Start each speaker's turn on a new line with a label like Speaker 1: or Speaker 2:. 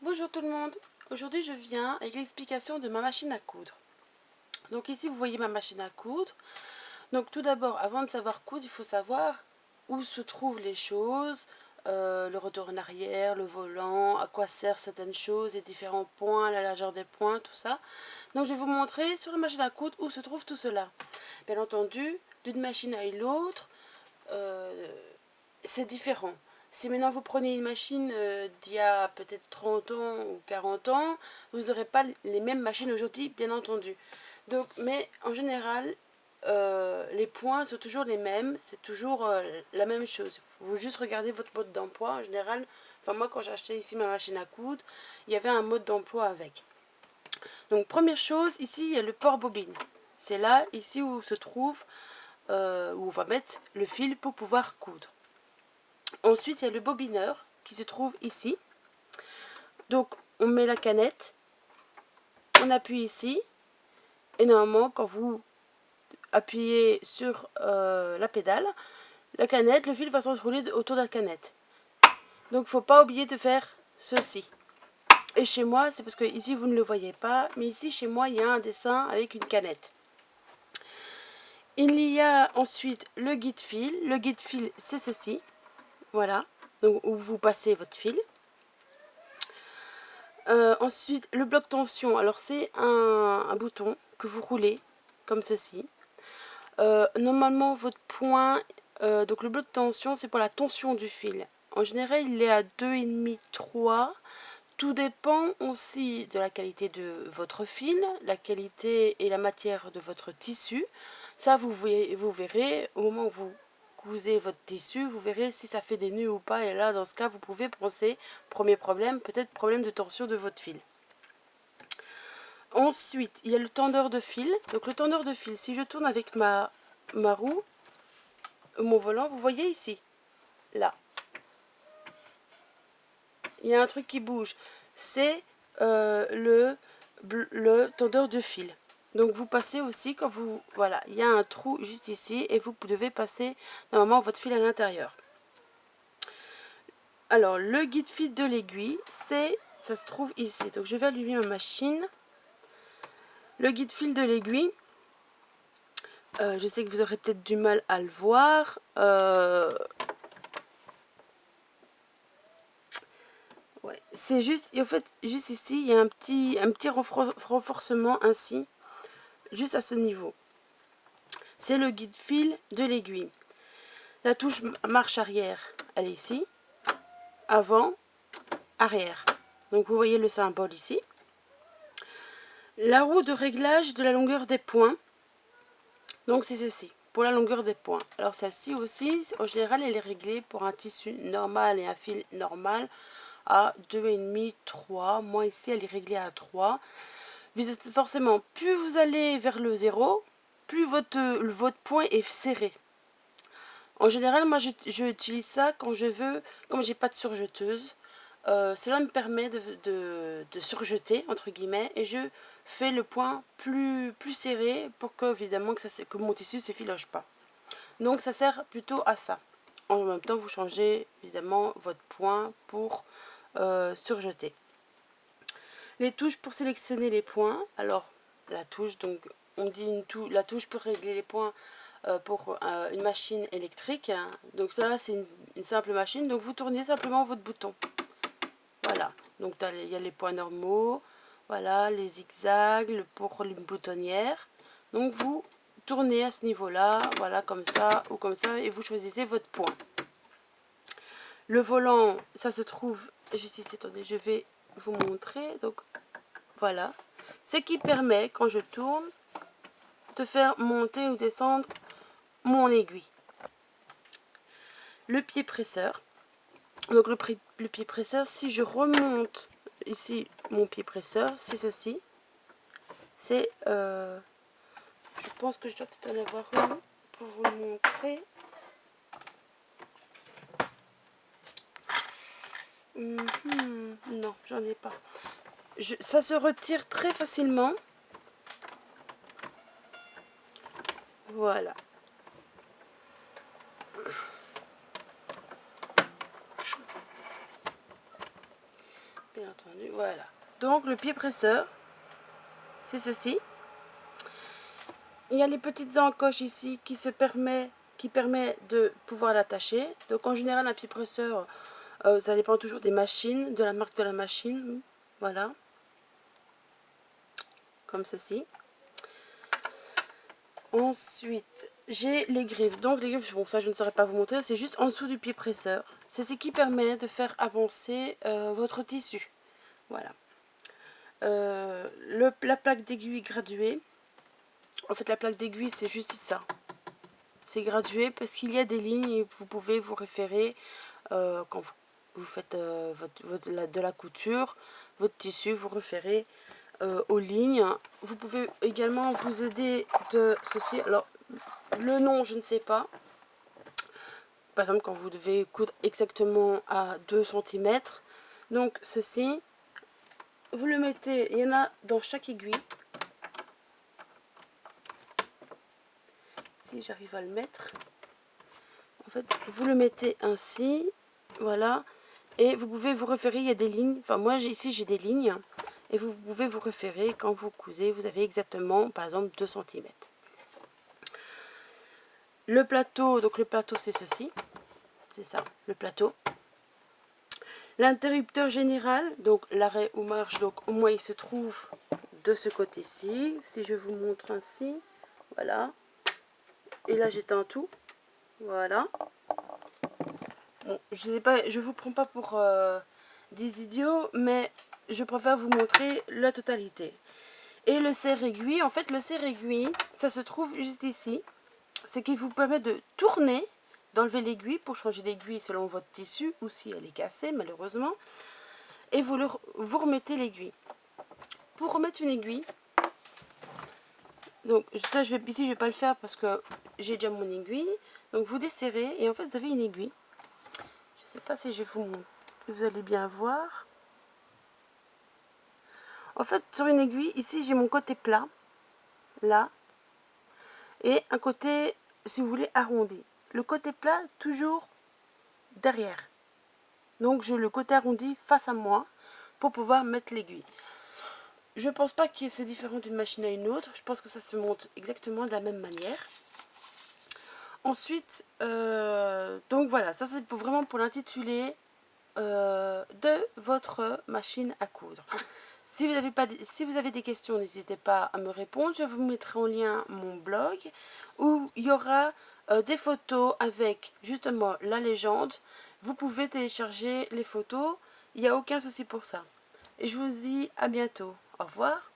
Speaker 1: Bonjour tout le monde, aujourd'hui je viens avec l'explication de ma machine à coudre. Donc ici vous voyez ma machine à coudre. Donc tout d'abord, avant de savoir coudre, il faut savoir où se trouvent les choses, le retour en arrière, le volant, à quoi servent certaines choses, les différents points, la largeur des points, tout ça. Donc je vais vous montrer sur la machine à coudre où se trouve tout cela. Bien entendu, d'une machine à l'autre, c'est différent. Si maintenant vous prenez une machine d'il y a peut-être 30 ans ou 40 ans, vous n'aurez pas les mêmes machines aujourd'hui, bien entendu. Donc, mais en général, les points sont toujours les mêmes, c'est toujours la même chose. Vous juste regardez votre mode d'emploi. En général, enfin moi quand j'ai acheté ici ma machine à coudre, il y avait un mode d'emploi avec. Donc première chose, ici il y a le port bobine. C'est là, ici où se trouve, où on va mettre le fil pour pouvoir coudre. Ensuite, il y a le bobineur qui se trouve ici. Donc, on met la canette, on appuie ici, et normalement, quand vous appuyez sur la pédale, la canette, le fil va s'enrouler autour de la canette. Donc, il ne faut pas oublier de faire ceci. Et chez moi, c'est parce que ici, vous ne le voyez pas, mais ici, chez moi, il y a un dessin avec une canette. Il y a ensuite le guide-fil. Le guide-fil, c'est ceci. Voilà. Donc, où vous passez votre fil. Ensuite, le bloc tension. Alors, c'est un bouton que vous roulez comme ceci. Normalement, votre point, donc le bloc tension, c'est pour la tension du fil. En général, il est à 2,5, 3. Tout dépend aussi de la qualité de votre fil, la qualité et la matière de votre tissu. Ça, vous verrez au moment où vous cousez votre tissu, vous verrez si ça fait des nœuds ou pas. Et là, dans ce cas, vous pouvez penser, premier problème, peut-être problème de tension de votre fil. Ensuite, il y a le tendeur de fil. Donc le tendeur de fil, si je tourne avec ma roue, mon volant, vous voyez ici, là, il y a un truc qui bouge. C'est le tendeur de fil. Donc vous passez aussi quand vous... Voilà, il y a un trou juste ici et vous devez passer normalement votre fil à l'intérieur. Alors le guide fil de l'aiguille, ça se trouve ici. Donc je vais allumer ma machine. Le guide fil de l'aiguille, je sais que vous aurez peut-être du mal à le voir. Ouais, c'est juste, et en fait, juste ici, il y a un petit renforcement ainsi, juste à ce niveau. C'est le guide fil de l'aiguille. La touche marche arrière, elle est ici. Avant, arrière. Donc vous voyez le symbole ici. La roue de réglage de la longueur des points. Donc c'est ceci, pour la longueur des points. Alors celle-ci aussi, en général, elle est réglée pour un tissu normal et un fil normal à 2,5, 3. Moi ici, elle est réglée à 3. Forcément, plus vous allez vers le 0, plus votre point est serré. En général, moi j'utilise ça quand je veux, comme j'ai pas de surjeteuse, cela me permet de surjeter entre guillemets et je fais le point plus serré pour que évidemment que mon tissu ne s'effiloche pas. Donc ça sert plutôt à ça. En même temps, vous changez évidemment votre point pour surjeter. Les touches pour sélectionner les points. Alors la touche, donc on dit la touche pour régler les points pour une machine électrique. Donc ça c'est une simple machine. Donc vous tournez simplement votre bouton. Voilà. Donc il y a les points normaux. Voilà, les zigzags pour les boutonnières. Donc vous tournez à ce niveau-là, voilà, comme ça ou comme ça, et vous choisissez votre point. Le volant, ça se trouve juste ici. Attendez, je vais vous montrer. Donc voilà. Ce qui permet, quand je tourne, de faire monter ou descendre mon aiguille. Le pied presseur. Donc le pied presseur, si je remonte ici mon pied presseur, c'est ceci. C'est, je pense que je dois peut-être en avoir un pour vous le montrer. Non, j'en ai pas. Ça se retire très facilement. Voilà. bien entendu, voilà. Donc le pied presseur, c'est ceci. Il y a les petites encoches ici qui permet de pouvoir l'attacher. Donc en général un pied presseur, ça dépend toujours des machines, de la marque de la machine. Voilà, comme ceci. Ensuite, j'ai les griffes. Donc les griffes, bon ça je ne saurais pas vous montrer, c'est juste en dessous du pied presseur. C'est ce qui permet de faire avancer votre tissu. Voilà. La plaque d'aiguille graduée. En fait la plaque d'aiguille c'est juste ça. C'est gradué parce qu'il y a des lignes et vous pouvez vous référer quand vous faites de la couture, votre tissu, vous référez aux lignes. Vous pouvez également vous aider de ceci. Alors, le nom, je ne sais pas. Par exemple, quand vous devez coudre exactement à 2 cm. Donc, ceci, vous le mettez, il y en a dans chaque aiguille. Si j'arrive à le mettre. En fait, vous le mettez ainsi, voilà. Et vous pouvez vous référer, il y a des lignes. Enfin, moi, ici, j'ai des lignes. Et vous pouvez vous référer, quand vous cousez, vous avez exactement, par exemple, 2 cm. Le plateau, donc le plateau, c'est ceci. C'est ça, le plateau. L'interrupteur général, donc l'arrêt ou marche, donc au moins il se trouve de ce côté-ci. Si je vous montre ainsi, voilà. Et là, j'éteins tout. Voilà. Bon, je sais pas, je vous prends pas pour des idiots, mais je préfère vous montrer la totalité. Et le serre-aiguille, en fait, le serre-aiguille, ça se trouve juste ici. Ce qui vous permet de tourner, d'enlever l'aiguille pour changer l'aiguille selon votre tissu, ou si elle est cassée, malheureusement. Et vous remettez l'aiguille. Pour remettre une aiguille, donc ça, ici, je vais pas le faire parce que j'ai déjà mon aiguille. Donc vous desserrez et en fait, vous avez une aiguille. Je sais pas si je vais vous montrer, si vous allez bien voir. En fait, sur une aiguille, ici, j'ai mon côté plat, là, et un côté, si vous voulez, arrondi. Le côté plat, toujours derrière. Donc, j'ai le côté arrondi face à moi pour pouvoir mettre l'aiguille. Je pense pas que c'est différent d'une machine à une autre. Je pense que ça se monte exactement de la même manière. Ensuite, donc voilà, ça c'est vraiment pour l'intitulé de votre machine à coudre. Si vous avez des questions, n'hésitez pas à me répondre. Je vous mettrai en lien mon blog où il y aura des photos avec justement la légende. Vous pouvez télécharger les photos, il n'y a aucun souci pour ça. Et je vous dis à bientôt. Au revoir.